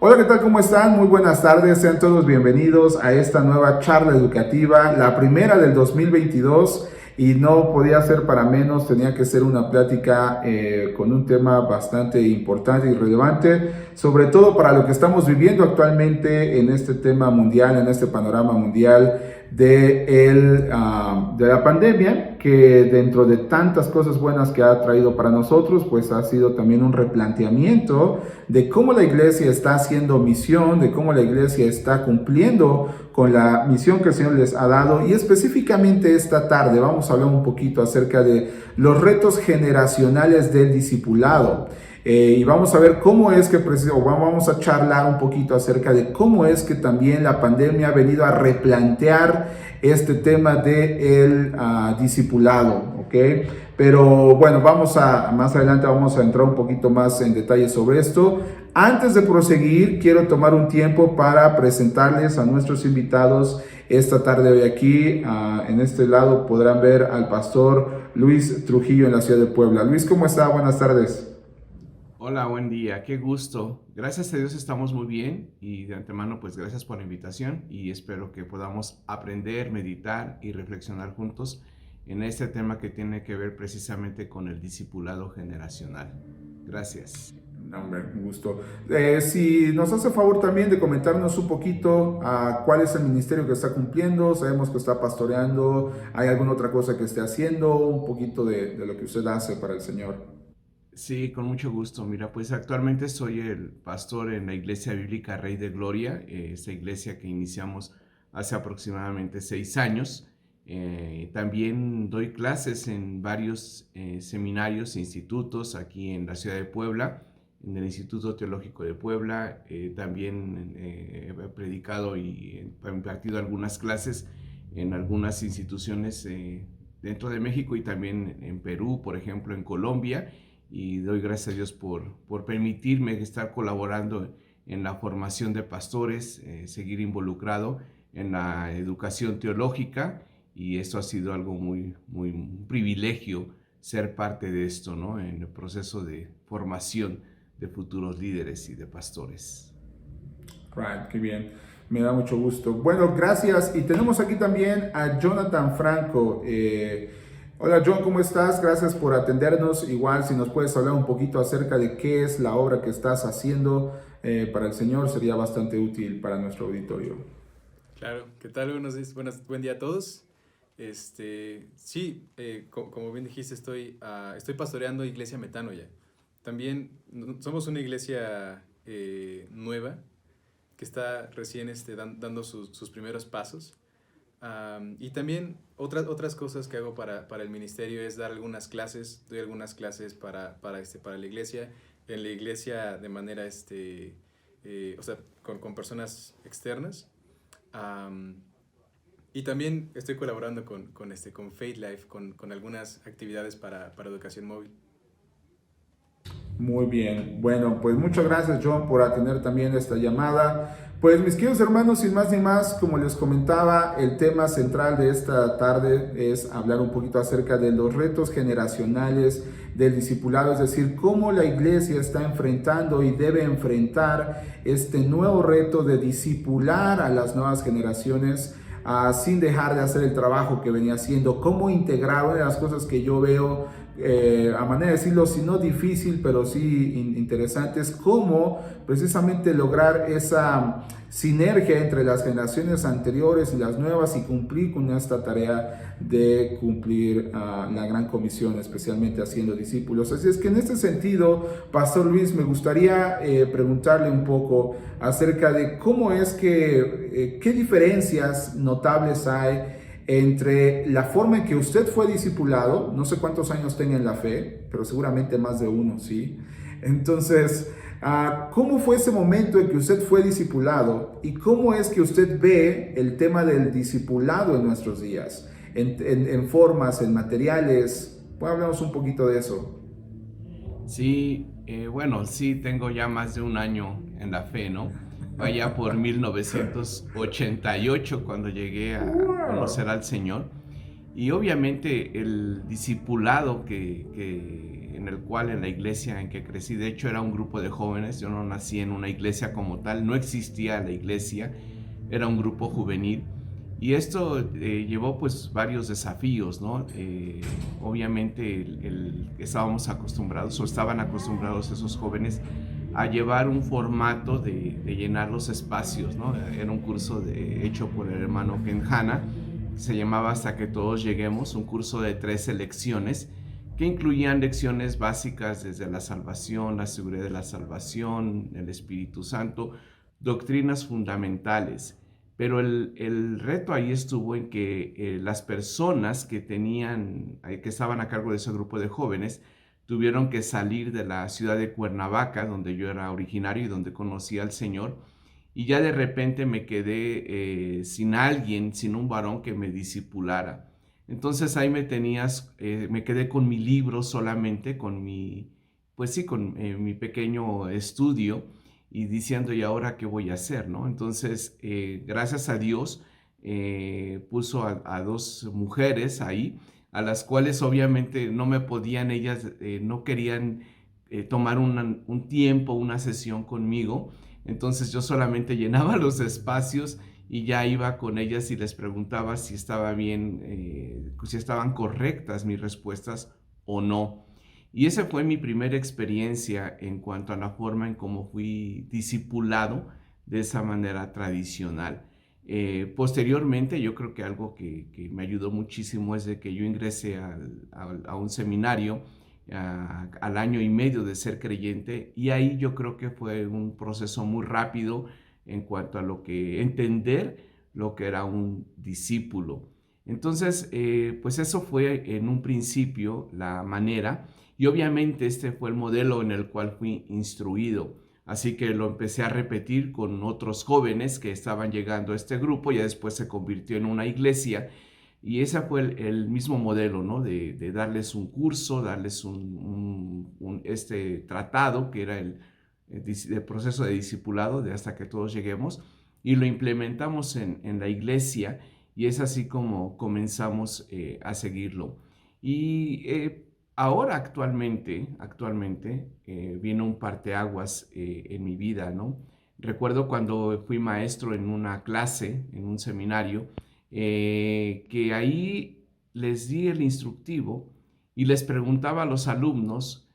Hola, ¿qué tal? ¿Cómo están? Muy buenas tardes. Sean todos bienvenidos a esta nueva charla educativa, la primera del 2022. Y no podía ser para menos, tenía que ser una plática con un tema bastante importante y relevante, sobre todo para lo que estamos viviendo actualmente en este tema mundial, en este panorama mundial de la pandemia, que dentro de tantas cosas buenas que ha traído para nosotros, pues ha sido también un replanteamiento de cómo la iglesia está haciendo misión, de cómo la iglesia está cumpliendo con la misión que el Señor les ha dado. Y específicamente esta tarde vamos a hablar un poquito acerca de los retos generacionales del discipulado. Y vamos a ver cómo es que, o vamos a charlar un poquito acerca de cómo es que también la pandemia ha venido a replantear este tema del discipulado, ¿ok? Pero bueno, más adelante vamos a entrar un poquito más en detalle sobre esto. Antes de proseguir, quiero tomar un tiempo para presentarles a nuestros invitados esta tarde hoy aquí. En este lado podrán ver al pastor Luis Trujillo en la ciudad de Puebla. Luis, ¿cómo está? Buenas tardes. Hola, buen día, qué gusto. Gracias a Dios estamos muy bien y de antemano pues gracias por la invitación y espero que podamos aprender, meditar y reflexionar juntos en este tema que tiene que ver precisamente con el discipulado generacional. Gracias. No, hombre, un gusto. Si nos hace favor también de comentarnos un poquito cuál es el ministerio que está cumpliendo, sabemos que está pastoreando, ¿hay alguna otra cosa que esté haciendo? Un poquito de lo que usted hace para el Señor. Sí, con mucho gusto. Mira, pues actualmente soy el pastor en la Iglesia Bíblica Rey de Gloria, esta iglesia que iniciamos hace aproximadamente 6 años. También doy clases en varios seminarios e institutos aquí en la ciudad de Puebla, en el Instituto Teológico de Puebla. También he predicado y he impartido algunas clases en algunas instituciones dentro de México y también en Perú, por ejemplo, en Colombia, y doy gracias a Dios por permitirme estar colaborando en la formación de pastores, seguir involucrado en la educación teológica, y esto ha sido algo un privilegio ser parte de esto, ¿no? En el proceso de formación de futuros líderes y de pastores. Right, qué bien. Me da mucho gusto. Bueno, gracias. Y tenemos aquí también a Jonathan Franco. Hola John, ¿cómo estás? Gracias por atendernos. Igual si nos puedes hablar un poquito acerca de qué es la obra que estás haciendo para el Señor, sería bastante útil para nuestro auditorio. Claro, ¿qué tal? Buen día a todos. Sí, como bien dijiste, estoy pastoreando Iglesia Metanoia. También somos una iglesia nueva que está recién dando sus primeros pasos. Y también otras cosas que hago para el ministerio es dar algunas clases. Doy algunas clases para la iglesia, en la iglesia de manera, o sea, con personas externas. Y también estoy colaborando con Faith Life, con algunas actividades para educación móvil. Muy bien, bueno, pues muchas gracias John por atender también esta llamada. Pues mis queridos hermanos, sin más ni más, como les comentaba, el tema central de esta tarde es hablar un poquito acerca de los retos generacionales del discipulado, es decir, cómo la iglesia está enfrentando y debe enfrentar este nuevo reto de discipular a las nuevas generaciones, sin dejar de hacer el trabajo que venía haciendo, cómo integrar. Una de las cosas que yo veo, a manera de decirlo, si no difícil, pero sí interesante, es cómo precisamente lograr esa sinergia entre las generaciones anteriores y las nuevas y cumplir con esta tarea de cumplir la gran comisión, especialmente haciendo discípulos. Así es que en este sentido, Pastor Luis, me gustaría preguntarle un poco acerca de cómo es que, qué diferencias notables hay entre la forma en que usted fue discipulado. No sé cuántos años tenga en la fe, pero seguramente más de uno, ¿sí? Entonces, ¿cómo fue ese momento en que usted fue discipulado y cómo es que usted ve el tema del discipulado en nuestros días? En formas, en materiales. Bueno, hablamos un poquito de eso. Sí, bueno, sí, tengo ya más de un año en la fe, ¿no? Vaya por 1988 cuando llegué a conocer al Señor. Y obviamente el discipulado en el cual en la iglesia en que crecí, de hecho era un grupo de jóvenes, yo no nací en una iglesia como tal, no existía la iglesia, era un grupo juvenil. Y esto llevó pues varios desafíos, ¿no? Obviamente estábamos acostumbrados o estaban acostumbrados esos jóvenes a llevar un formato de llenar los espacios, ¿no? Era un curso hecho por el hermano Ken Hanna, se llamaba Hasta que todos lleguemos, un curso de 13 lecciones que incluían lecciones básicas desde la salvación, la seguridad de la salvación, el Espíritu Santo, doctrinas fundamentales. Pero el reto ahí estuvo en que las personas que estaban a cargo de ese grupo de jóvenes tuvieron que salir de la ciudad de Cuernavaca, donde yo era originario y donde conocí al Señor, y ya de repente me quedé sin alguien, sin un varón que me discipulara. Entonces ahí me quedé con mi libro solamente, con mi pequeño estudio, y diciendo, ¿y ahora qué voy a hacer? ¿No? Entonces, gracias a Dios, puso a dos mujeres ahí, a las cuales obviamente no me podían, ellas no querían tomar un tiempo, una sesión conmigo. Entonces yo solamente llenaba los espacios y ya iba con ellas y les preguntaba si estaba bien, si estaban correctas mis respuestas o no. Y esa fue mi primera experiencia en cuanto a la forma en cómo fui discipulado de esa manera tradicional. Posteriormente, yo creo que algo que me ayudó muchísimo es de que yo ingresé a un seminario al año y medio de ser creyente, y ahí yo creo que fue un proceso muy rápido en cuanto a entender lo que era un discípulo. Entonces, pues eso fue en un principio la manera, y obviamente este fue el modelo en el cual fui instruido. Así que lo empecé a repetir con otros jóvenes que estaban llegando a este grupo, ya después se convirtió en una iglesia, y ese fue el mismo modelo, ¿no? De darles un curso, darles este tratado, que era el proceso de discipulado, de hasta que todos lleguemos, y lo implementamos en la iglesia, y es así como comenzamos a seguirlo. Y ahora actualmente viene un parteaguas en mi vida, ¿no? Recuerdo cuando fui maestro en una clase, en un seminario, que ahí les di el instructivo y les preguntaba a los alumnos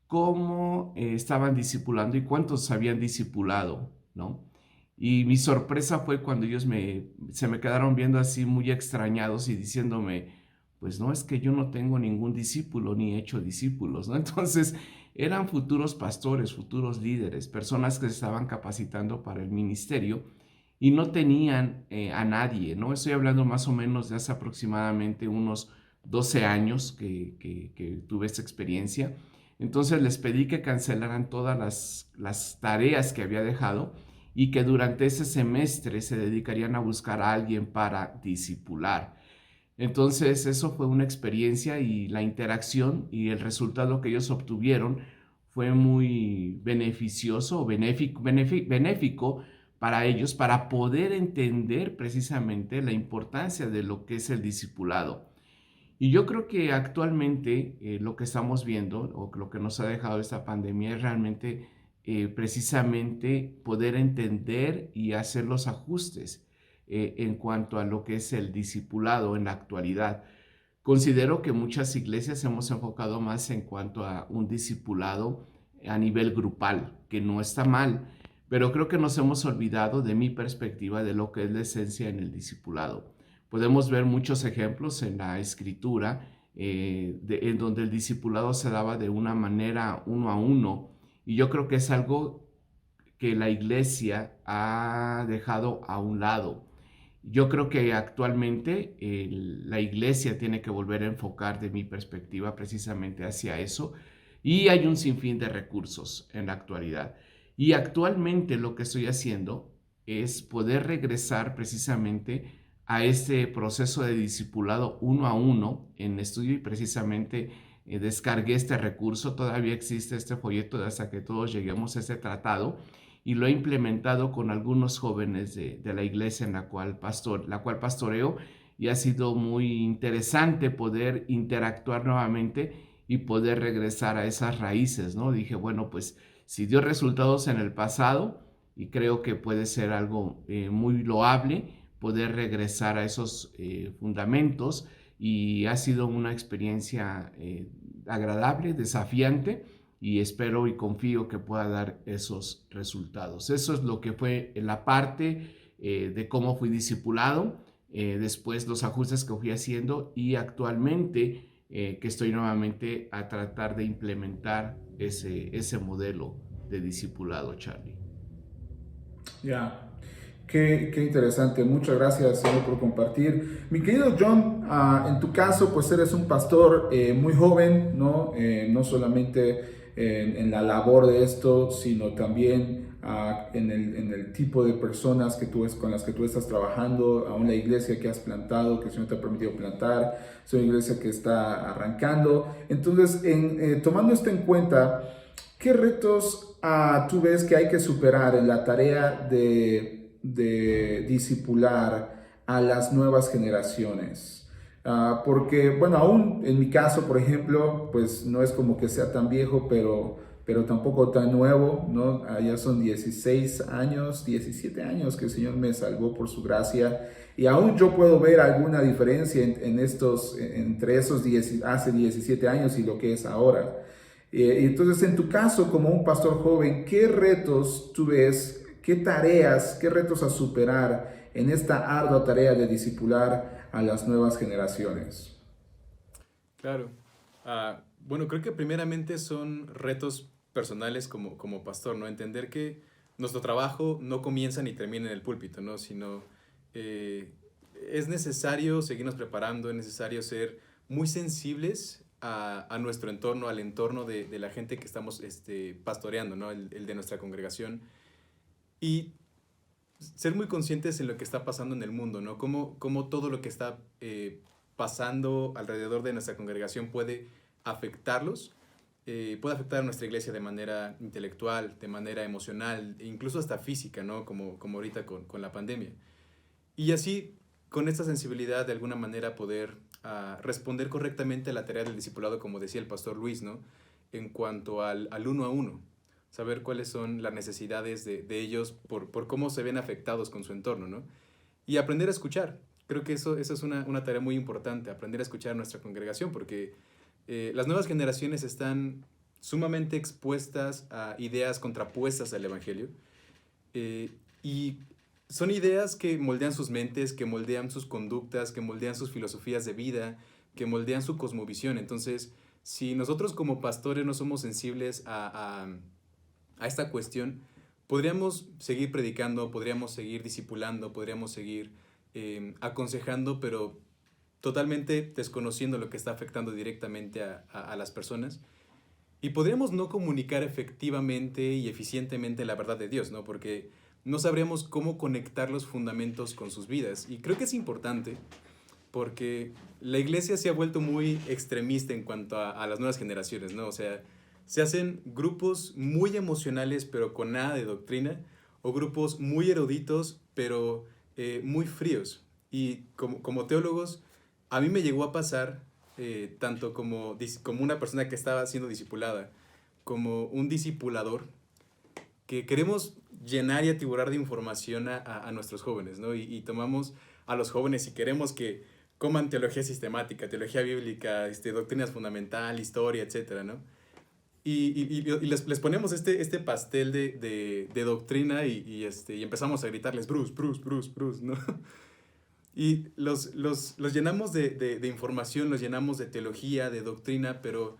cómo estaban discipulando y cuántos habían discipulado, ¿no? Y mi sorpresa fue cuando ellos se me quedaron viendo así muy extrañados y diciéndome, pues no, es que yo no tengo ningún discípulo ni he hecho discípulos, ¿no? Entonces eran futuros pastores, futuros líderes, personas que se estaban capacitando para el ministerio y no tenían a nadie, ¿no? Estoy hablando más o menos de hace aproximadamente unos 12 años que tuve esta experiencia. Entonces les pedí que cancelaran todas las tareas que había dejado y que durante ese semestre se dedicarían a buscar a alguien para discipular. Entonces eso fue una experiencia, y la interacción y el resultado que ellos obtuvieron fue muy beneficioso, benéfico para ellos, para poder entender precisamente la importancia de lo que es el discipulado. Y yo creo que actualmente lo que estamos viendo o lo que nos ha dejado esta pandemia es realmente precisamente poder entender y hacer los ajustes en cuanto a lo que es el discipulado en la actualidad. Considero que muchas iglesias hemos enfocado más en cuanto a un discipulado a nivel grupal, que no está mal, pero creo que nos hemos olvidado, de mi perspectiva, de lo que es la esencia en el discipulado. Podemos ver muchos ejemplos en la Escritura en donde el discipulado se daba de una manera uno a uno, y yo creo que es algo que la iglesia ha dejado a un lado. Yo creo que actualmente la iglesia tiene que volver a enfocar, de mi perspectiva, precisamente hacia eso, y hay un sinfín de recursos en la actualidad. Y actualmente lo que estoy haciendo es poder regresar precisamente a este proceso de discipulado uno a uno en estudio, y precisamente descargué este recurso. Todavía existe este folleto de Hasta que todos lleguemos a este tratado, y lo he implementado con algunos jóvenes de la iglesia en la cual pastoreo, y ha sido muy interesante poder interactuar nuevamente y poder regresar a esas raíces, ¿no? Dije, bueno, pues si dio resultados en el pasado, y creo que puede ser algo muy loable poder regresar a esos fundamentos, y ha sido una experiencia agradable, desafiante, y espero y confío que pueda dar esos resultados. Eso es lo que fue la parte de cómo fui discipulado, después los ajustes que fui haciendo, y actualmente que estoy nuevamente a tratar de implementar ese modelo de discipulado, Charlie. Ya, qué interesante. Muchas gracias, Señor, por compartir. Mi querido John, en tu caso, pues eres un pastor muy joven, ¿no? No solamente en la labor de esto, sino también en el tipo de personas con las que tú estás trabajando, aún la iglesia que has plantado, que el Señor te ha permitido plantar, es una iglesia que está arrancando. Entonces, tomando esto en cuenta, ¿qué retos tú ves que hay que superar en la tarea de discipular a las nuevas generaciones? Porque, bueno, aún en mi caso, por ejemplo, pues no es como que sea tan viejo, pero tampoco tan nuevo, ¿no? Ya son 16 años, 17 años que el Señor me salvó por su gracia. Y aún yo puedo ver alguna diferencia entre esos hace 17 años y lo que es ahora. Entonces, en tu caso, como un pastor joven, ¿qué retos tú ves, qué tareas, qué retos a superar en esta ardua tarea de discipular a las nuevas generaciones? Claro. Bueno, creo que primeramente son retos personales como pastor, ¿no? Entender que nuestro trabajo no comienza ni termina en el púlpito, ¿no? Sino eh, es necesario seguirnos preparando, es necesario ser muy sensibles a nuestro entorno, al entorno de la gente que estamos pastoreando, ¿no? El de nuestra congregación. Y ser muy conscientes en lo que está pasando en el mundo, ¿no? Cómo todo lo que está pasando alrededor de nuestra congregación puede afectarlos, puede afectar a nuestra iglesia de manera intelectual, de manera emocional, e incluso hasta física, ¿no? Como ahorita con la pandemia. Y así, con esta sensibilidad, de alguna manera poder responder correctamente a la tarea del discipulado, como decía el pastor Luis, ¿no? En cuanto al uno a uno. Saber cuáles son las necesidades de ellos por cómo se ven afectados con su entorno, ¿no? Y aprender a escuchar. Creo que eso es una tarea muy importante, aprender a escuchar a nuestra congregación, porque las nuevas generaciones están sumamente expuestas a ideas contrapuestas al Evangelio, y son ideas que moldean sus mentes, que moldean sus conductas, que moldean sus filosofías de vida, que moldean su cosmovisión. Entonces, si nosotros como pastores no somos sensibles a esta cuestión, podríamos seguir predicando, podríamos seguir discipulando, podríamos seguir aconsejando, pero totalmente desconociendo lo que está afectando directamente a las personas. Y podríamos no comunicar efectivamente y eficientemente la verdad de Dios, ¿no? Porque no sabríamos cómo conectar los fundamentos con sus vidas. Y creo que es importante porque la iglesia se ha vuelto muy extremista en cuanto a las nuevas generaciones, ¿no? O sea, se hacen grupos muy emocionales pero con nada de doctrina, o grupos muy eruditos pero muy fríos. Y como teólogos, a mí me llegó a pasar, tanto como una persona que estaba siendo discipulada, como un discipulador, que queremos llenar y atiborrar de información a nuestros jóvenes, ¿no? Y tomamos a los jóvenes y queremos que coman teología sistemática, teología bíblica, doctrinas fundamental, historia, etcétera, ¿no? Y les ponemos este pastel de doctrina y empezamos a gritarles Bruce, Bruce, Bruce, Bruce, ¿no? Y los llenamos de información, los llenamos de teología, de doctrina, pero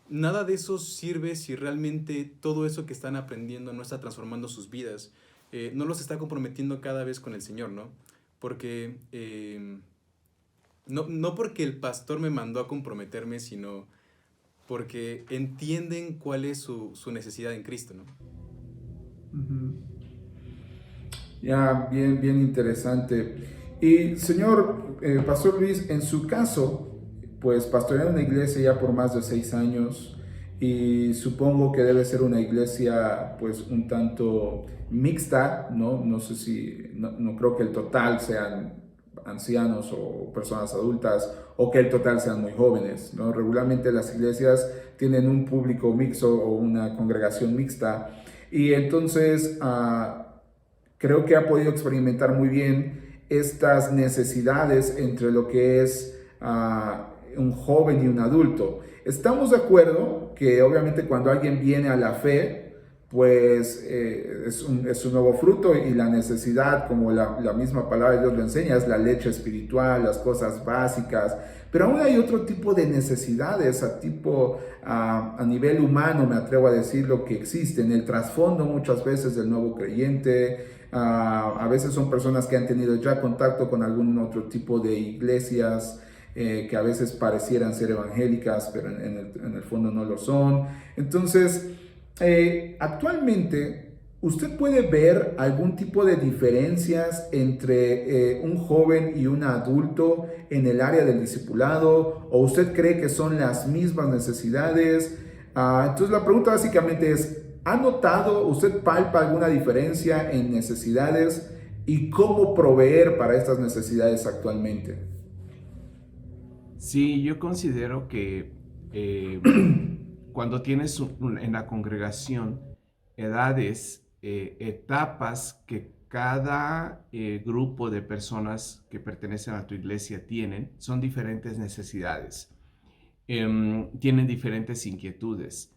nada de eso sirve si realmente todo eso que están aprendiendo no está transformando sus vidas, no los está comprometiendo cada vez con el Señor, ¿no? Porque no porque el pastor me mandó a comprometerme, sino porque entienden cuál es su necesidad en Cristo, ¿no? Ya, bien, bien interesante. Y señor Pastor Luis, en su caso, pues pastorear una iglesia ya por más de 6 años, y supongo que debe ser una iglesia pues un tanto mixta, ¿no? No sé si, no creo que el total sean ancianos o personas adultas, o que el total sean muy jóvenes, ¿no? Regularmente las iglesias tienen un público mixto o una congregación mixta, y entonces creo que ha podido experimentar muy bien estas necesidades entre lo que es un joven y un adulto. Estamos de acuerdo que obviamente cuando alguien viene a la fe, pues es un nuevo fruto, y la necesidad, como la misma palabra de Dios lo enseña, es la leche espiritual, las cosas básicas. Pero aún hay otro tipo de necesidades a nivel humano, me atrevo a decir, lo que existe en el trasfondo muchas veces del nuevo creyente. A veces son personas que han tenido ya contacto con algún otro tipo de iglesias, que a veces parecieran ser evangélicas, pero en el fondo no lo son. Entonces, actualmente, ¿usted puede ver algún tipo de diferencias entre un joven y un adulto en el área del discipulado? ¿O usted cree que son las mismas necesidades? Entonces la pregunta básicamente es, ¿ha notado, usted palpa alguna diferencia en necesidades y cómo proveer para estas necesidades actualmente? Sí, yo considero que cuando tienes en la congregación edades, etapas que cada grupo de personas que pertenecen a tu iglesia tienen, son diferentes necesidades, tienen diferentes inquietudes,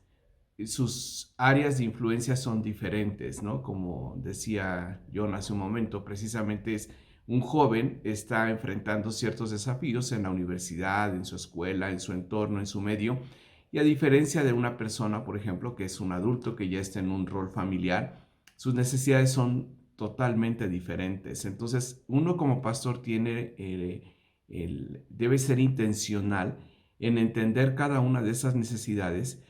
sus áreas de influencia son diferentes, ¿no? Como decía John hace un momento, precisamente un joven está enfrentando ciertos desafíos en la universidad, en su escuela, en su entorno, en su medio, y a diferencia de una persona, por ejemplo, que es un adulto que ya está en un rol familiar, sus necesidades son totalmente diferentes. Entonces, uno como pastor debe ser intencional en entender cada una de esas necesidades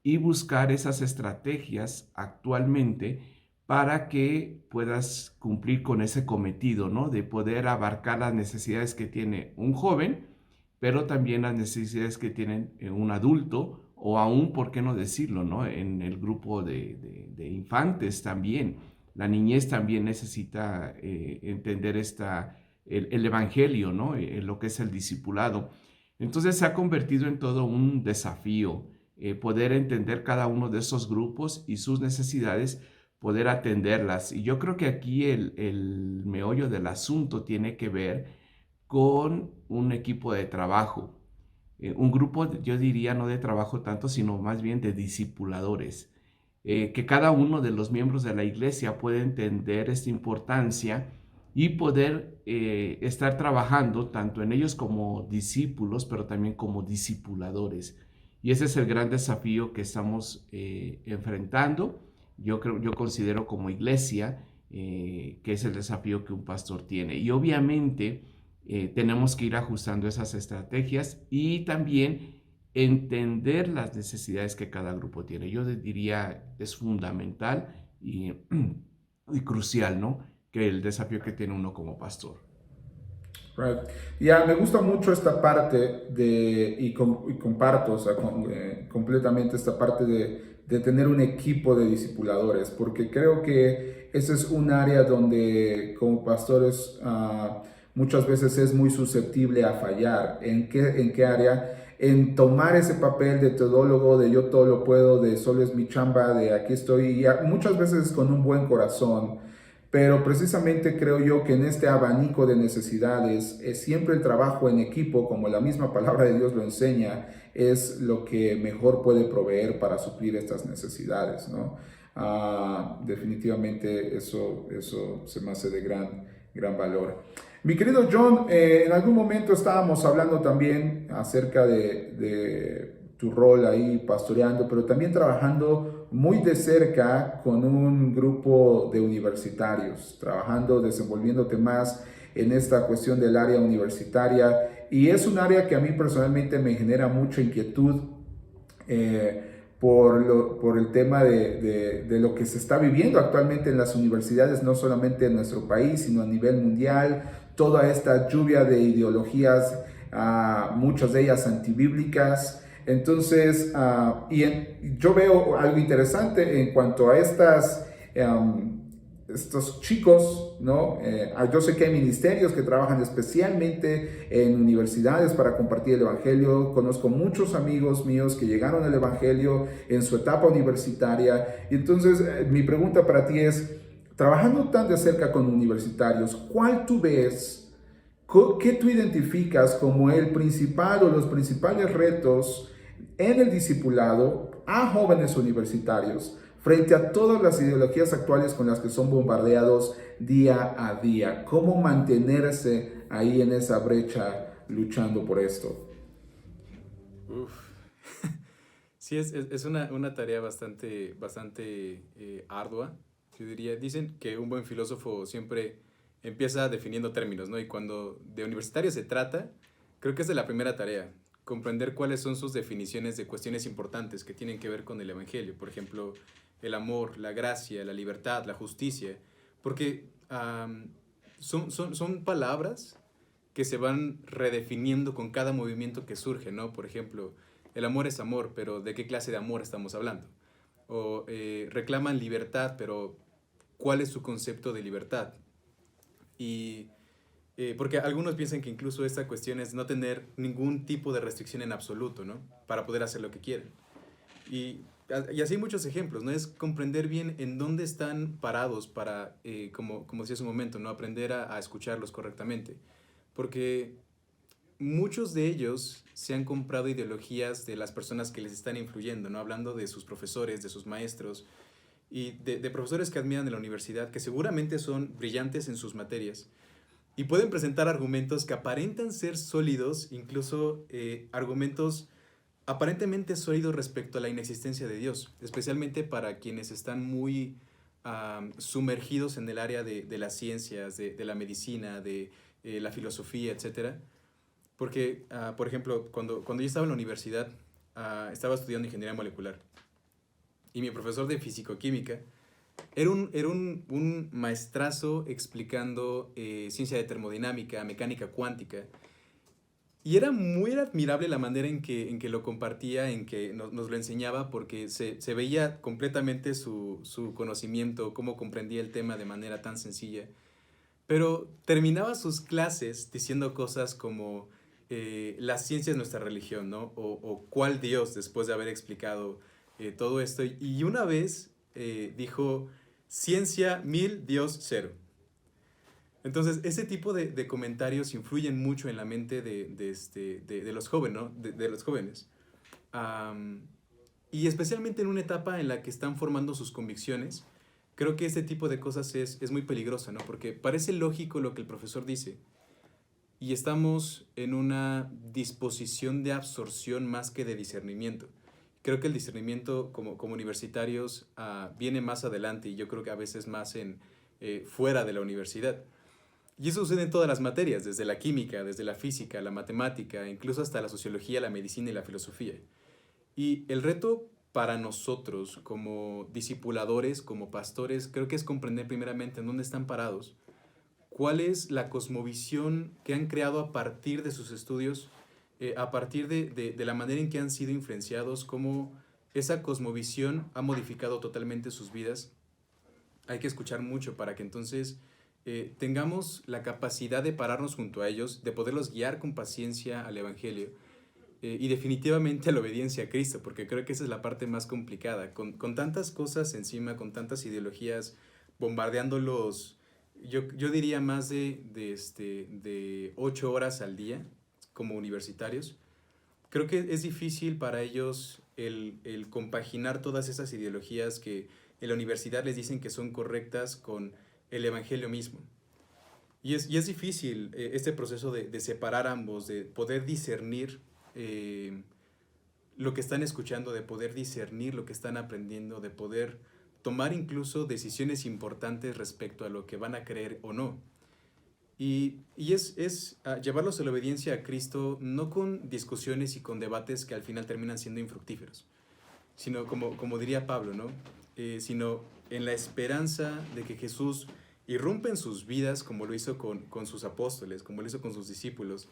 y buscar esas estrategias actualmente para que puedas cumplir con ese cometido, ¿no? De poder abarcar las necesidades que tiene un joven, pero también las necesidades que tienen un adulto, o aún, ¿por qué no decirlo?, ¿no? En el grupo de infantes también. La niñez también necesita entender el evangelio, ¿no? Lo que es el discipulado. Entonces se ha convertido en todo un desafío poder entender cada uno de esos grupos y sus necesidades, poder atenderlas. Y yo creo que aquí el meollo del asunto tiene que ver con un equipo de trabajo, un grupo, yo diría, no de trabajo tanto, sino más bien de discipuladores, que cada uno de los miembros de la iglesia puede entender esta importancia y poder estar trabajando tanto en ellos como discípulos, pero también como discipuladores. Y ese es el gran desafío que estamos enfrentando. Yo considero como iglesia que es el desafío que un pastor tiene. Y obviamente tenemos que ir ajustando esas estrategias y también entender las necesidades que cada grupo tiene. Yo diría es fundamental y crucial, ¿no? Que el desafío que tiene uno como pastor. Right. Ya, me gusta mucho esta parte y comparto, o sea, completamente esta parte de tener un equipo de discipuladores, porque creo que ese es un área donde como pastores muchas veces es muy susceptible a fallar. ¿En qué área? En tomar ese papel de todólogo, de yo todo lo puedo, de solo es mi chamba, de aquí estoy, y muchas veces con un buen corazón. Pero precisamente creo yo que en este abanico de necesidades, siempre el trabajo en equipo, como la misma palabra de Dios lo enseña, es lo que mejor puede proveer para suplir estas necesidades, ¿no? Definitivamente eso se me hace de gran valor. Mi querido John, en algún momento estábamos hablando también acerca de tu rol ahí pastoreando, pero también trabajando muy de cerca con un grupo de universitarios, desenvolviéndote más en esta cuestión del área universitaria, y es un área que a mí personalmente me genera mucha inquietud por el tema de lo que se está viviendo actualmente en las universidades, no solamente en nuestro país, sino a nivel mundial, toda esta lluvia de ideologías, muchas de ellas antibíblicas. Entonces, yo veo algo interesante en cuanto a estos chicos, ¿no? Yo sé que hay ministerios que trabajan especialmente en universidades para compartir el Evangelio. Conozco muchos amigos míos que llegaron al Evangelio en su etapa universitaria. Y entonces mi pregunta para ti es, trabajando tan de cerca con universitarios, ¿cuál tú ves, qué tú identificas como el principal o los principales retos en el discipulado a jóvenes universitarios frente a todas las ideologías actuales con las que son bombardeados día a día? ¿Cómo mantenerse ahí en esa brecha luchando por esto? Uf. Sí, es una tarea bastante ardua, yo diría. Dicen que un buen filósofo siempre empieza definiendo términos, ¿no? Y cuando de universitario se trata, creo que es de la primera tarea, comprender cuáles son sus definiciones de cuestiones importantes que tienen que ver con el Evangelio. Por ejemplo, el amor, la gracia, la libertad, la justicia. Porque son palabras que se van redefiniendo con cada movimiento que surge, ¿no? Por ejemplo, el amor es amor, pero ¿de qué clase de amor estamos hablando? O reclaman libertad, pero ¿cuál es su concepto de libertad? Y porque algunos piensan que incluso esta cuestión es no tener ningún tipo de restricción en absoluto, ¿no? Para poder hacer lo que quieren. Y así hay muchos ejemplos, ¿no? Es comprender bien en dónde están parados para, como decía hace un momento, ¿no? Aprender a escucharlos correctamente. Porque muchos de ellos se han comprado ideologías de las personas que les están influyendo, ¿no? Hablando de sus profesores, de sus maestros y de profesores que admiran en la universidad, que seguramente son brillantes en sus materias y pueden presentar argumentos que aparentan ser sólidos, incluso argumentos aparentemente sólidos respecto a la inexistencia de Dios, especialmente para quienes están muy sumergidos en el área de las ciencias, de la medicina, de la filosofía, etcétera. Porque, por ejemplo, cuando yo estaba en la universidad, estaba estudiando ingeniería molecular y mi profesor de físico-química era un maestrazo explicando ciencia de termodinámica, mecánica cuántica. Y era muy admirable la manera en que lo compartía, en que nos lo enseñaba, porque se veía completamente su conocimiento, cómo comprendía el tema de manera tan sencilla. Pero terminaba sus clases diciendo cosas como la ciencia es nuestra religión, ¿no? O cuál Dios, después de haber explicado todo esto. Y una vez dijo, ciencia 1000, Dios 0. Entonces, ese tipo de comentarios influyen mucho en la mente de los jóvenes, ¿no? De los jóvenes. Y especialmente en una etapa en la que están formando sus convicciones, creo que este tipo de cosas es muy peligrosa, ¿no? Porque parece lógico lo que el profesor dice y estamos en una disposición de absorción más que de discernimiento. Creo que el discernimiento como universitarios viene más adelante y yo creo que a veces más fuera de la universidad. Y eso sucede en todas las materias, desde la química, desde la física, la matemática, incluso hasta la sociología, la medicina y la filosofía. Y el reto para nosotros como discipuladores, como pastores, creo que es comprender primeramente en dónde están parados, cuál es la cosmovisión que han creado a partir de sus estudios, a partir de la manera en que han sido influenciados, cómo esa cosmovisión ha modificado totalmente sus vidas. Hay que escuchar mucho para que entonces tengamos la capacidad de pararnos junto a ellos, de poderlos guiar con paciencia al Evangelio y definitivamente a la obediencia a Cristo, porque creo que esa es la parte más complicada. Con tantas cosas encima, con tantas ideologías bombardeándolos, yo diría más de 8 horas al día como universitarios, creo que es difícil para ellos el compaginar todas esas ideologías que en la universidad les dicen que son correctas con el Evangelio mismo. Y es difícil este proceso de separar ambos, de poder discernir lo que están escuchando, de poder discernir lo que están aprendiendo, de poder tomar incluso decisiones importantes respecto a lo que van a creer o no. Y es llevarlos a la obediencia a Cristo no con discusiones y con debates que al final terminan siendo infructíferos, sino como diría Pablo, ¿no? Sino en la esperanza de que Jesús irrumpe en sus vidas como lo hizo con sus apóstoles, como lo hizo con sus discípulos,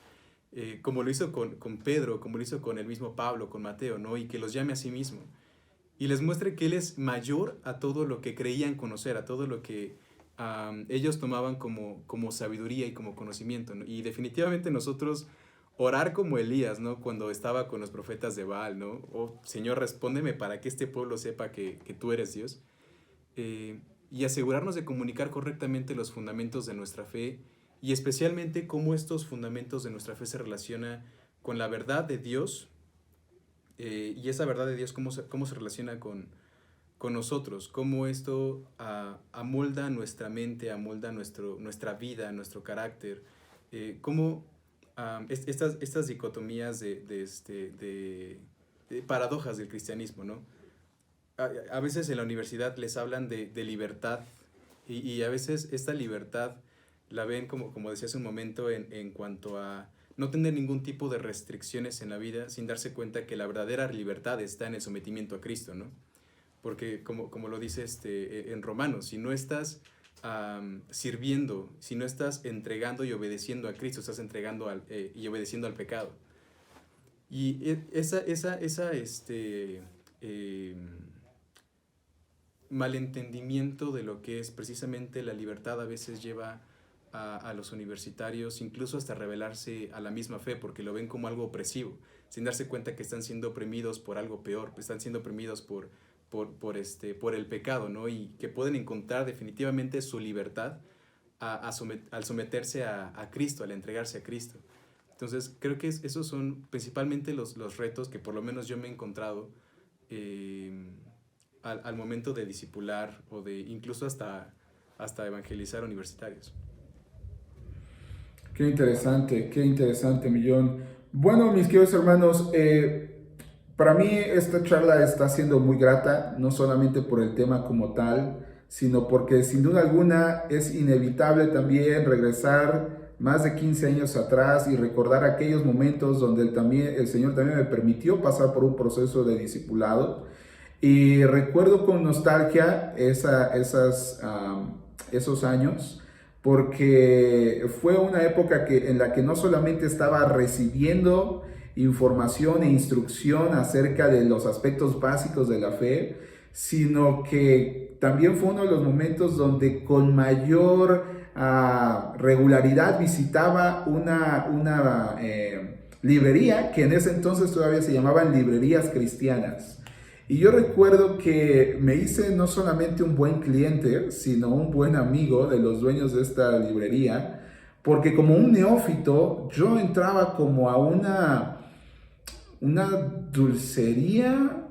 como lo hizo con Pedro, como lo hizo con el mismo Pablo, con Mateo, ¿no? Y que los llame a sí mismo y les muestre que Él es mayor a todo lo que creían conocer, a todo lo que ellos tomaban como sabiduría y como conocimiento, ¿no? Y definitivamente nosotros orar como Elías, ¿no? Cuando estaba con los profetas de Baal, ¿no? Oh, Señor, respóndeme para que este pueblo sepa que tú eres Dios. Y asegurarnos de comunicar correctamente los fundamentos de nuestra fe y especialmente cómo estos fundamentos de nuestra fe se relacionan con la verdad de Dios, y esa verdad de Dios cómo se relaciona con nosotros, cómo esto amolda nuestra mente, amolda nuestra vida, nuestro carácter, cómo estas dicotomías de paradojas del cristianismo, ¿no? A veces en la universidad les hablan de libertad y a veces esta libertad la ven como decía hace un momento en cuanto a no tener ningún tipo de restricciones en la vida sin darse cuenta que la verdadera libertad está en el sometimiento a Cristo, ¿no? Porque como lo dice en Romanos, si no estás sirviendo, si no estás entregando y obedeciendo a Cristo, estás entregando y obedeciendo al pecado. Y malentendimiento de lo que es precisamente la libertad a veces lleva a los universitarios incluso hasta rebelarse a la misma fe porque lo ven como algo opresivo, sin darse cuenta que están siendo oprimidos por algo peor, están siendo oprimidos por el pecado, ¿no? Y que pueden encontrar definitivamente su libertad al someterse a Cristo, al entregarse a Cristo. Entonces creo que esos son principalmente los retos que por lo menos yo me he encontrado al momento de discipular o de incluso hasta evangelizar universitarios. Qué interesante, Millón. Bueno, mis queridos hermanos, para mí esta charla está siendo muy grata, no solamente por el tema como tal, sino porque sin duda alguna es inevitable también regresar más de 15 años atrás y recordar aquellos momentos donde el Señor también me permitió pasar por un proceso de discipulado. Y recuerdo con nostalgia esos años, porque fue una época en la que no solamente estaba recibiendo información e instrucción acerca de los aspectos básicos de la fe, sino que también fue uno de los momentos donde con mayor regularidad visitaba una librería que en ese entonces todavía se llamaban librerías cristianas. Y yo recuerdo que me hice no solamente un buen cliente, sino un buen amigo de los dueños de esta librería, porque como un neófito yo entraba como a una dulcería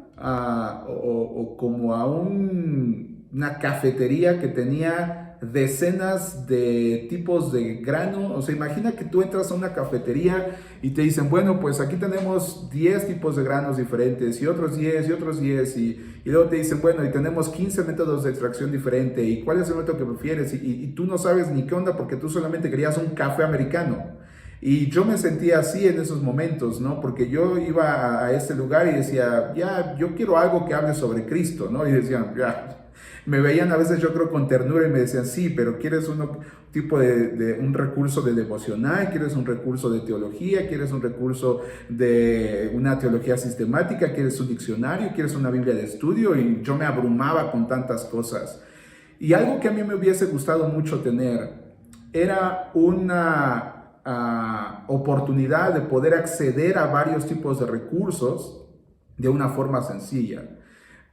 o como a una cafetería que tenía decenas de tipos de grano. O sea, imagina que tú entras a una cafetería y te dicen, bueno, pues aquí tenemos 10 tipos de granos diferentes y otros 10 y otros 10 y luego te dicen, bueno, y tenemos 15 métodos de extracción diferente y cuál es el método que prefieres y tú no sabes ni qué onda porque tú solamente querías un café americano. Y yo me sentía así en esos momentos, ¿no? Porque yo iba a este lugar y decía, ya, yo quiero algo que hable sobre Cristo, ¿no? Y decían, ya, me veían a veces yo creo con ternura y me decían, sí, pero ¿quieres un recurso de devocional? ¿Quieres un recurso de teología? ¿Quieres un recurso de una teología sistemática? ¿Quieres un diccionario? ¿Quieres una Biblia de estudio? Y yo me abrumaba con tantas cosas. Y algo que a mí me hubiese gustado mucho tener era una oportunidad de poder acceder a varios tipos de recursos de una forma sencilla.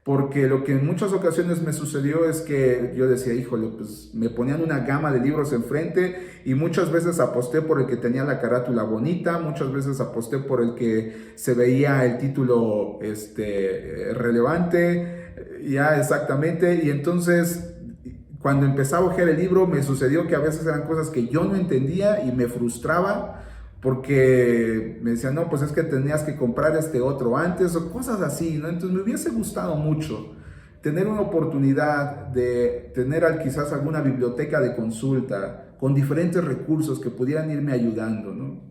Porque lo que en muchas ocasiones me sucedió es que yo decía, híjole, pues me ponían una gama de libros enfrente y muchas veces aposté por el que tenía la carátula bonita, muchas veces aposté por el que se veía el título relevante, ya exactamente, y entonces cuando empezaba a ojear el libro me sucedió que a veces eran cosas que yo no entendía y me frustraba porque me decían, no, pues es que tenías que comprar este otro antes o cosas así, ¿no? Entonces me hubiese gustado mucho tener una oportunidad de tener quizás alguna biblioteca de consulta con diferentes recursos que pudieran irme ayudando, ¿no?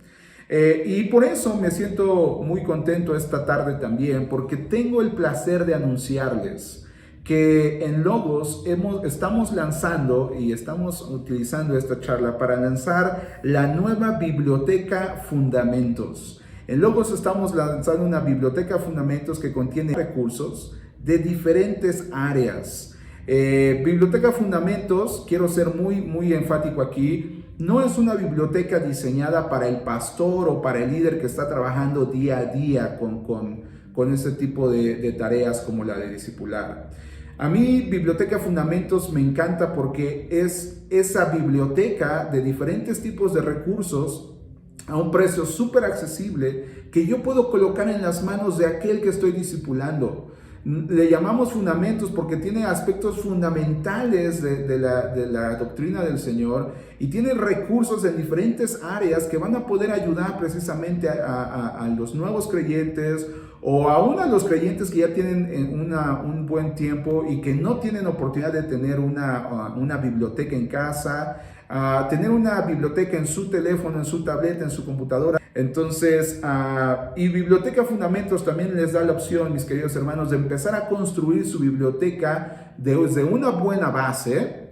Y por eso me siento muy contento esta tarde también, porque tengo el placer de anunciarles que en Logos estamos lanzando y estamos utilizando esta charla para lanzar la nueva biblioteca Fundamentos. En Logos estamos lanzando una biblioteca Fundamentos que contiene recursos de diferentes áreas. Biblioteca Fundamentos, quiero ser muy enfático aquí, no es una biblioteca diseñada para el pastor o para el líder que está trabajando día a día con este tipo de tareas como la de discipular. A mí Biblioteca Fundamentos me encanta porque es esa biblioteca de diferentes tipos de recursos a un precio súper accesible que yo puedo colocar en las manos de aquel que estoy discipulando. Le llamamos fundamentos porque tiene aspectos fundamentales de la doctrina del Señor y tiene recursos en diferentes áreas que van a poder ayudar precisamente a los nuevos creyentes o aún a los creyentes que ya tienen un buen tiempo y que no tienen oportunidad de tener una biblioteca en casa, tener una biblioteca en su teléfono, en su tableta, en su computadora. Entonces, y Biblioteca Fundamentos también les da la opción, mis queridos hermanos, de empezar a construir su biblioteca desde una buena base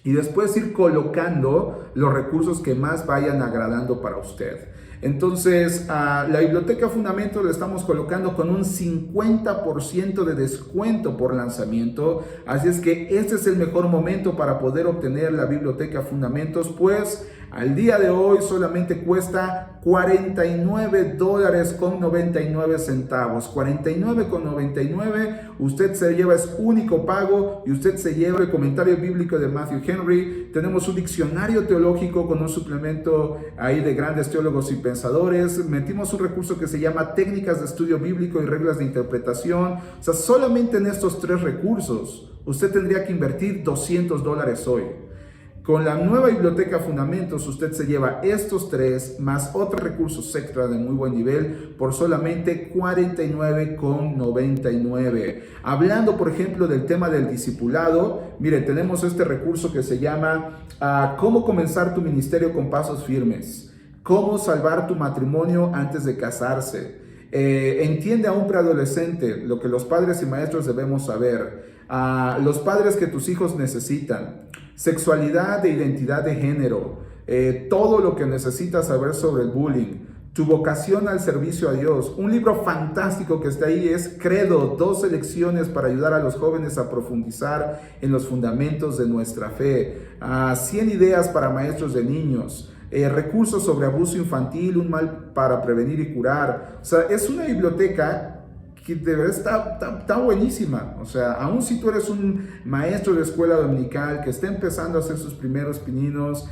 y después ir colocando los recursos que más vayan agradando para usted. Entonces, la Biblioteca Fundamentos la estamos colocando con un 50% de descuento por lanzamiento. Así es que este es el mejor momento para poder obtener la Biblioteca Fundamentos, pues al día de hoy solamente cuesta $49.99. $49.99. Usted se lleva, es único pago y usted se lleva el comentario bíblico de Matthew Henry. Tenemos un diccionario teológico con un suplemento ahí de grandes teólogos y pensadores. Metimos un recurso que se llama Técnicas de Estudio Bíblico y Reglas de Interpretación. O sea, solamente en estos 3 recursos usted tendría que invertir $200 hoy. Con la nueva Biblioteca Fundamentos, usted se lleva estos 3 más otros recursos extra de muy buen nivel por solamente $49.99. Hablando, por ejemplo, del tema del discipulado, mire, tenemos este recurso que se llama ¿Cómo comenzar tu ministerio con pasos firmes? ¿Cómo salvar tu matrimonio antes de casarse? Entiende a un preadolescente lo que los padres y maestros debemos saber. Los padres que tus hijos necesitan. Sexualidad e identidad de género, todo lo que necesitas saber sobre el bullying, tu vocación al servicio a Dios. Un libro fantástico que está ahí es Credo, 2 lecciones para ayudar a los jóvenes a profundizar en los fundamentos de nuestra fe, 100 ideas para maestros de niños, recursos sobre abuso infantil, un mal para prevenir y curar. O sea, es una biblioteca que de verdad está buenísima. O sea, aún si tú eres un maestro de escuela dominical que está empezando a hacer sus primeros pininos,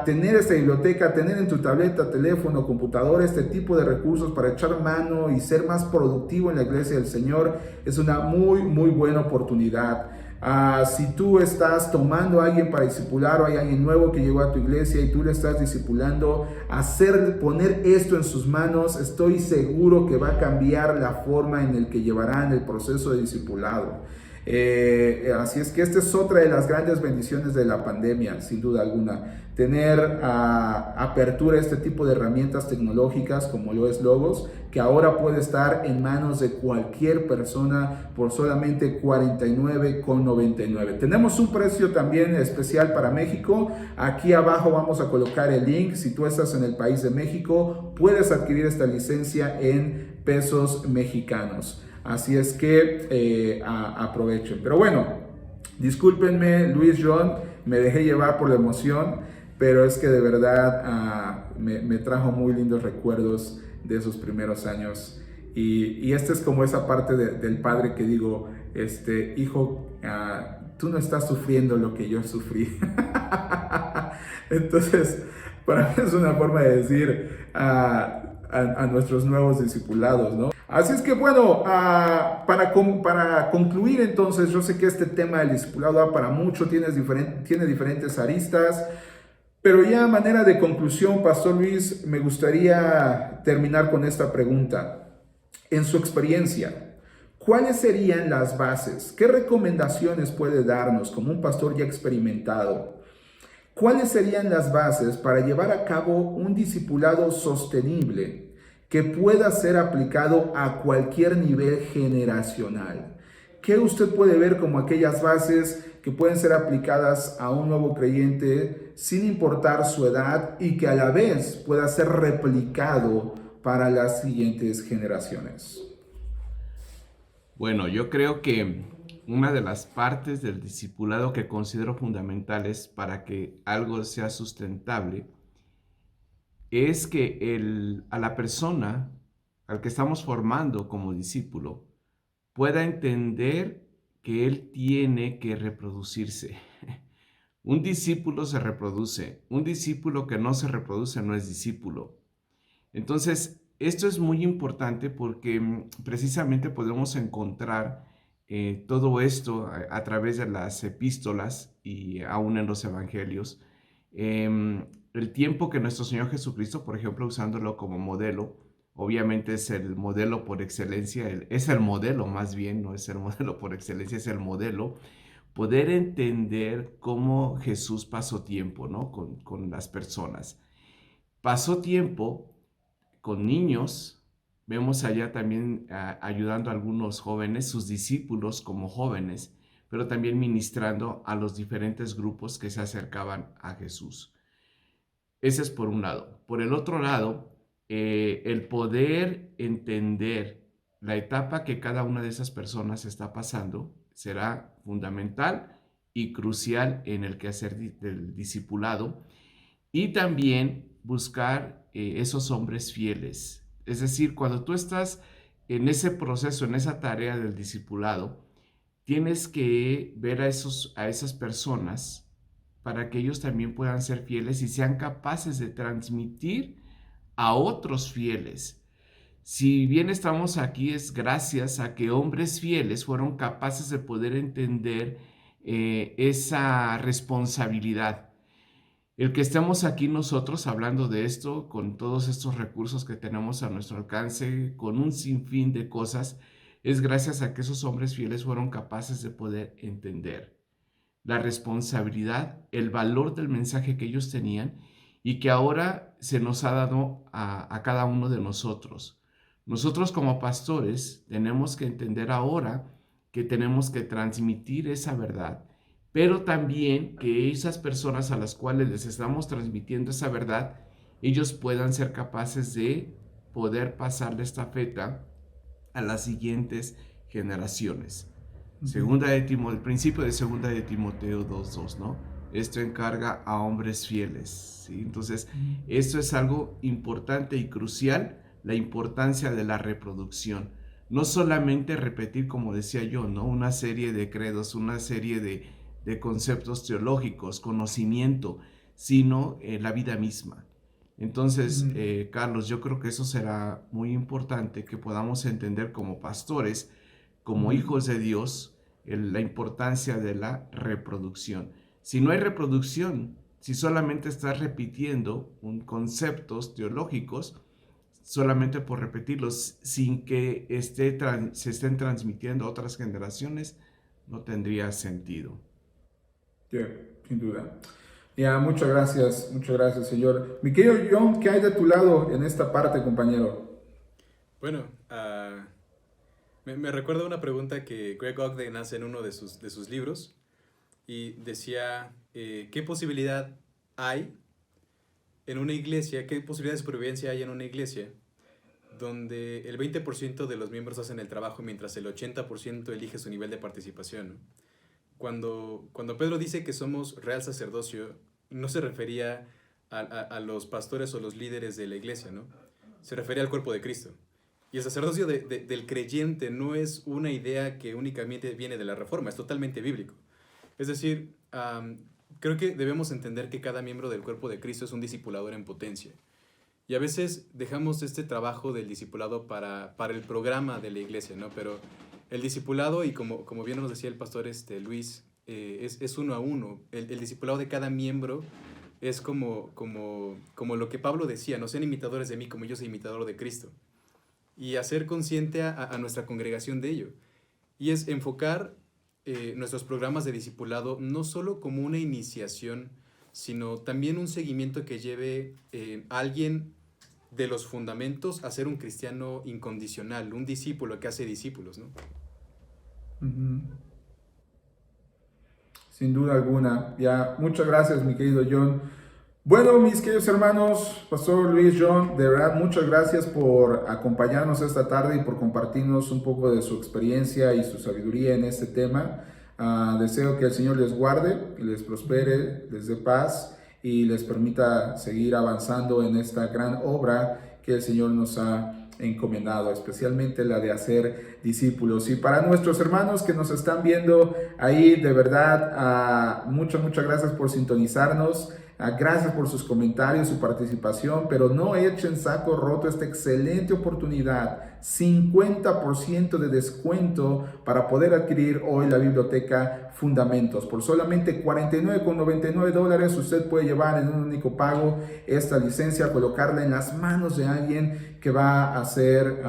tener esta biblioteca, tener en tu tableta, teléfono, computadora este tipo de recursos para echar mano y ser más productivo en la iglesia del Señor es una muy buena oportunidad. Si tú estás tomando a alguien para discipular o hay alguien nuevo que llegó a tu iglesia y tú le estás discipulando, poner esto en sus manos, estoy seguro que va a cambiar la forma en la que llevarán el proceso de discipulado. Así es que esta es otra de las grandes bendiciones de la pandemia, sin duda alguna. Tener apertura a este tipo de herramientas tecnológicas como lo es Logos, que ahora puede estar en manos de cualquier persona por solamente $49.99. Tenemos un precio también especial para México. Aquí abajo vamos a colocar el link. Si tú estás en el país de México, puedes adquirir esta licencia en pesos mexicanos. Así es que aprovechen. Pero bueno, discúlpenme, Luis, John, me dejé llevar por la emoción, pero es que de verdad me trajo muy lindos recuerdos de esos primeros años. Y esta es como esa parte del padre que digo, hijo, tú no estás sufriendo lo que yo sufrí. Entonces, para mí es una forma de decir a nuestros nuevos discipulados, ¿no? Así es que bueno, para concluir entonces, yo sé que este tema del discipulado da para mucho, tiene diferentes aristas, pero ya a manera de conclusión, Pastor Luis, me gustaría terminar con esta pregunta. En su experiencia, ¿cuáles serían las bases? ¿Qué recomendaciones puede darnos como un pastor ya experimentado? ¿Cuáles serían las bases para llevar a cabo un discipulado sostenible que pueda ser aplicado a cualquier nivel generacional? ¿Qué usted puede ver como aquellas bases que pueden ser aplicadas a un nuevo creyente sin importar su edad y que a la vez pueda ser replicado para las siguientes generaciones? Bueno, yo creo que una de las partes del discipulado que considero fundamentales para que algo sea sustentable es que a la persona al que estamos formando como discípulo pueda entender que él tiene que reproducirse. Un discípulo se reproduce. Un discípulo que no se reproduce no es discípulo. Entonces, esto es muy importante porque precisamente podemos encontrar todo esto a través de las epístolas y aún en los evangelios. El tiempo que nuestro Señor Jesucristo, por ejemplo, usándolo como modelo, obviamente es el modelo por excelencia, es el modelo más bien, no es el modelo por excelencia, es el modelo. Poder entender cómo Jesús pasó tiempo, ¿no? Con las personas. Pasó tiempo con niños. Vemos allá también ayudando a algunos jóvenes, sus discípulos como jóvenes, pero también ministrando a los diferentes grupos que se acercaban a Jesús. Ese es por un lado. Por el otro lado, el poder entender la etapa que cada una de esas personas está pasando será fundamental y crucial en el quehacer del discipulado, y también buscar esos hombres fieles. Es decir, cuando tú estás en ese proceso, en esa tarea del discipulado, tienes que ver a esas personas para que ellos también puedan ser fieles y sean capaces de transmitir a otros fieles. Si bien estamos aquí es gracias a que hombres fieles fueron capaces de poder entender esa responsabilidad. El que estemos aquí nosotros hablando de esto, con todos estos recursos que tenemos a nuestro alcance, con un sinfín de cosas, es gracias a que esos hombres fieles fueron capaces de poder entender la responsabilidad, el valor del mensaje que ellos tenían y que ahora se nos ha dado a cada uno de nosotros. Nosotros como pastores tenemos que entender ahora que tenemos que transmitir esa verdad, pero también que esas personas a las cuales les estamos transmitiendo esa verdad, ellos puedan ser capaces de poder pasar la estafeta a las siguientes generaciones. El principio de segunda de Timoteo 2:2, ¿no? Esto encarga a hombres fieles, ¿sí? Entonces, esto es algo importante y crucial, la importancia de la reproducción. No solamente repetir, como decía yo, ¿no? Una serie de credos, una serie de conceptos teológicos, conocimiento, sino la vida misma. Entonces, Carlos, yo creo que eso será muy importante, que podamos entender como pastores, como hijos de Dios, la importancia de la reproducción. Si no hay reproducción, si solamente estás repitiendo conceptos teológicos, solamente por repetirlos, sin que se estén transmitiendo a otras generaciones, no tendría sentido. Sí, sin duda. Ya, muchas gracias, señor. Mi querido John, ¿qué hay de tu lado en esta parte, compañero? Bueno, me recuerda una pregunta que Greg Ogden hace en uno de sus libros y decía, ¿qué posibilidad hay en una iglesia, qué posibilidad de supervivencia hay en una iglesia donde el 20% de los miembros hacen el trabajo mientras el 80% elige su nivel de participación, ¿no? Cuando Pedro dice que somos real sacerdocio, no se refería a los pastores o los líderes de la iglesia, ¿no? Se refería al cuerpo de Cristo. Y el sacerdocio del creyente no es una idea que únicamente viene de la Reforma, es totalmente bíblico. Es decir, creo que debemos entender que cada miembro del cuerpo de Cristo es un discipulador en potencia. Y a veces dejamos este trabajo del discipulado para el programa de la iglesia, ¿no? Pero el discipulado, y como bien nos decía el pastor Luis, es uno a uno. El discipulado de cada miembro es como lo que Pablo decía, no sean imitadores de mí como yo soy imitador de Cristo. Y hacer consciente a nuestra congregación de ello. Y es enfocar nuestros programas de discipulado no solo como una iniciación, sino también un seguimiento que lleve a alguien de los fundamentos a ser un cristiano incondicional, un discípulo que hace discípulos, ¿no? Sin duda alguna. Ya, muchas gracias, mi querido John. Bueno, mis queridos hermanos, Pastor Luis, John, de verdad muchas gracias por acompañarnos esta tarde y por compartirnos un poco de su experiencia y su sabiduría en este tema. Deseo que el Señor les guarde, que les prospere, les dé paz y les permita seguir avanzando en esta gran obra que el Señor nos ha encomendado, especialmente la de hacer discípulos. Y para nuestros hermanos que nos están viendo ahí, de verdad, muchas gracias por sintonizarnos. Gracias por sus comentarios, su participación, pero no echen saco roto esta excelente oportunidad. 50% de descuento para poder adquirir hoy la biblioteca Fundamentos. Por solamente $49,99 usted puede llevar en un único pago esta licencia, colocarla en las manos de alguien que va a ser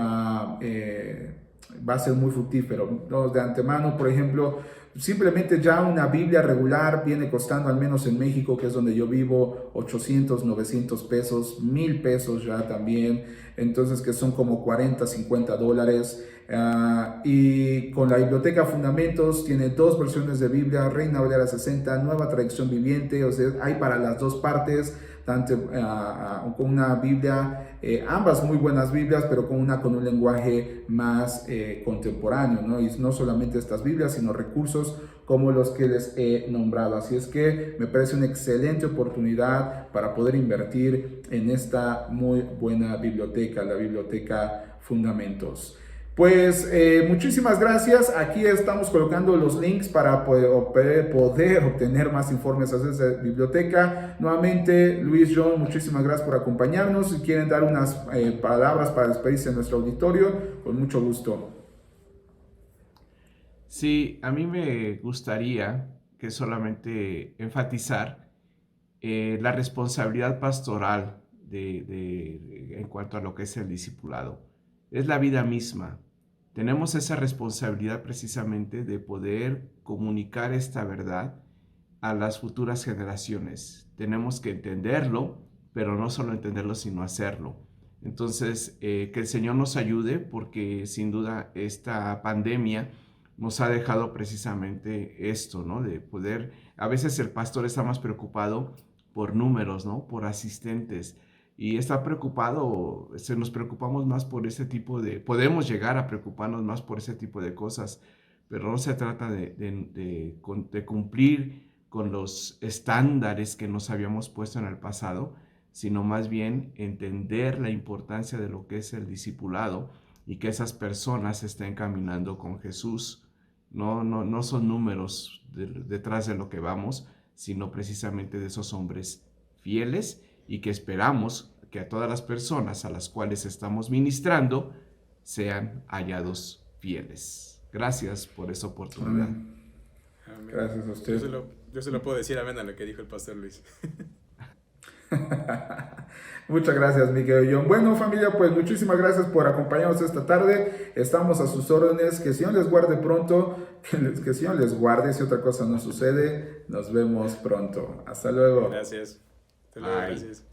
muy fructífero. De antemano, por ejemplo, simplemente ya una Biblia regular viene costando, al menos en México, que es donde yo vivo, 800, 900 pesos, 1000 pesos ya también. Entonces, que son como 40, 50 dólares. Y con la biblioteca Fundamentos tiene 2 versiones de Biblia, Reina Valera 60, Nueva Traducción Viviente, o sea, hay para las dos partes, tanto con una Biblia, ambas muy buenas Biblias, pero con un lenguaje más contemporáneo, ¿no? Y no solamente estas Biblias, sino recursos como los que les he nombrado. Así es que me parece una excelente oportunidad para poder invertir en esta muy buena biblioteca, la Biblioteca Fundamentos. Pues muchísimas gracias. Aquí estamos colocando los links para poder obtener más informes acerca de esa biblioteca. Nuevamente, Luis, John, muchísimas gracias por acompañarnos. Si quieren dar unas palabras para despedirse de nuestro auditorio, con mucho gusto. Sí, a mí me gustaría que solamente enfatizar la responsabilidad pastoral en cuanto a lo que es el discipulado. Es la vida misma. Tenemos esa responsabilidad precisamente de poder comunicar esta verdad a las futuras generaciones. Tenemos que entenderlo, pero no solo entenderlo, sino hacerlo. Entonces, que el Señor nos ayude, porque sin duda esta pandemia nos ha dejado precisamente esto, ¿no? De poder, a veces el pastor está más preocupado por números, ¿no? Por asistentes. Y está preocupado, nos preocupamos más por ese tipo podemos llegar a preocuparnos más por ese tipo de cosas, pero no se trata de cumplir con los estándares que nos habíamos puesto en el pasado, sino más bien entender la importancia de lo que es el discipulado y que esas personas estén caminando con Jesús. No son números detrás de lo que vamos, sino precisamente de esos hombres fieles, y que esperamos que a todas las personas a las cuales estamos ministrando sean hallados fieles. Gracias por esa oportunidad. Amén. Gracias a usted. Yo se lo puedo decir amén a lo que dijo el pastor Luis. Muchas gracias, mi querido John. Bueno, familia, pues muchísimas gracias por acompañarnos esta tarde. Estamos a sus órdenes. Que el Señor les guarde pronto. Que el Señor les guarde. Si otra cosa no sucede, nos vemos pronto. Hasta luego. Gracias. Hasta luego, gracias.